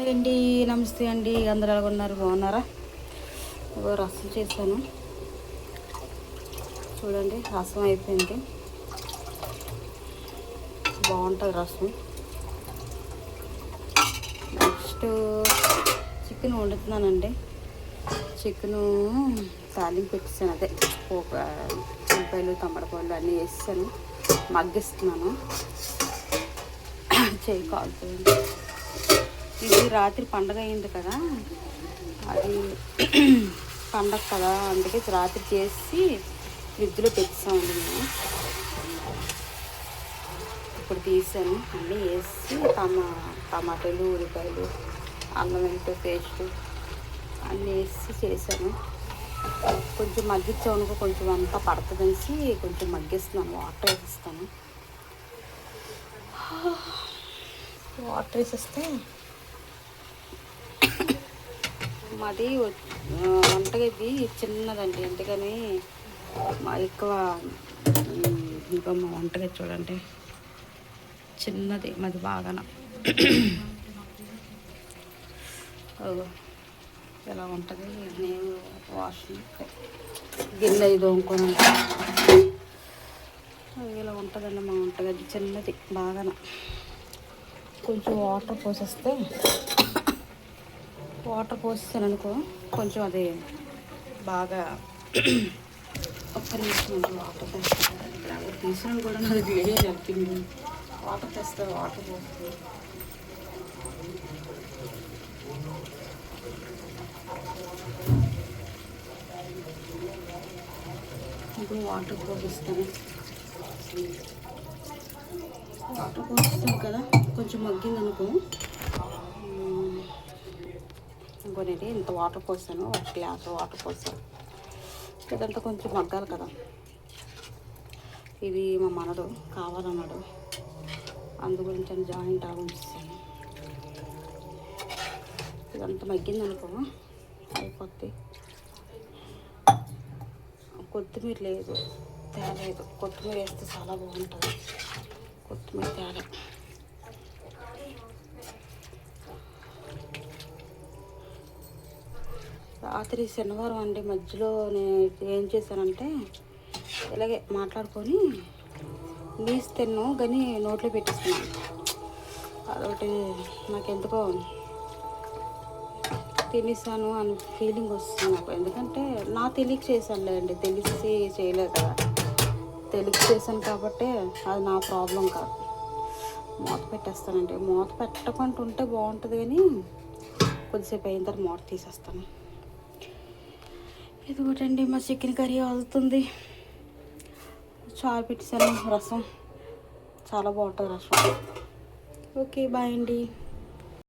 Hi అండి, నమస్తే అండి. అందరూ ఎలా ఉన్నారు? బాగున్నారా? రసం చేశాను చూడండి. రసం అయిపోయింది. బాగుంటుంది రసం. Next chicken వండుతున్నానండి. చికెను తాలింపు పెట్టేసాను. అదే ఉల్లిపాయలు టమాటాలు అన్నీ వేసాను. మగ్గిస్తున్నాను. చేయి కాలుతుంది. ఇది రాత్రి పండగ అయింది కదా, అది పండగ కదా, అందుకే రాత్రి చేసి ఫ్రిడ్జ్లో పెట్టేసామండి మేము. ఇప్పుడు తీసాను. అన్నీ వేసి టమాటాలు, ఉల్లిపాయలు, అల్లం వెల్లుల్లి పేస్ట్ అన్నీ వేసి చేశాను. కొంచెం మగ్గించామనుకో కొంచెం అంతా పడుతుందనేసి కొంచెం మగ్గిస్తున్నాను. వాటర్ వేసిస్తాను. వాటర్ వేసేస్తే మాది వంటగది చిన్నదండి, అందుకని మా ఎక్కువ ఇంకా మా వంటగది చూడండి చిన్నది మాది బాగా. ఎలా ఉంటుంది. నేను వాషింగ్ గిన్నె ఇది వండుకొని ఇలా ఉంటుందండి మా వంటగది చిన్నది బాగా. కొంచెం వాటర్ పోసేసాను అనుకో కొంచెం అది బాగా. ఒక్క నిమిషం వాటర్ తెస్తాను. తీసాను కూడా నాది వీడియో చెప్పింది. వాటర్ తెస్తే వాటర్ పోస్తుంది. ఇప్పుడు వాటర్ పోసిస్తాను కదా, కొంచెం మగ్గింది అనుకో. ఇంకోనేది ఇంత వాటర్ పోసాను, ఒక గ్లాస్ వాటర్ పోసాను. ఇదంతా కొంచెం మగ్గాలి కదా. ఇది మా మనడు కావాలన్నాడు, అందు గురించి అని జాయింట్ ఆగించాను. ఇదంతా మగ్గింది అనుకో అయిపోద్ది. కొత్తిమీర లేదు, తేలేదు. కొత్తిమీర వేస్తే చాలా బాగుంటుంది. కొత్తిమీర తేలే. రాత్రి శనివారం అండి, మధ్యలో నేను ఏం చేశానంటే ఇలాగే మాట్లాడుకొని నీసు తిన్ను కానీ నోట్లో పెట్టేస్తున్నాను. అదొకటి నాకెందుకో తినేసాను అని ఫీలింగ్ వస్తుంది నాకు. ఎందుకంటే నా తెలియక చేశానులే అండి, తెలిసి చేయలేదు కదా. తెలియక చేశాను కాబట్టి అది నా ప్రాబ్లం కాదు. మూత పెట్టేస్తానండి. మూత పెట్టకుండా ఉంటే బాగుంటుంది కానీ కొద్దిసేపు అయిన తర్వాత మూత తీసేస్తాను. ఇది ఒకటండి, మా చికెన్ కర్రీ అవుతుంది. చారు పెట్టేసాను. రసం చాలా బాగుంటుంది రసం. ఓకే, బాయ్ అండి.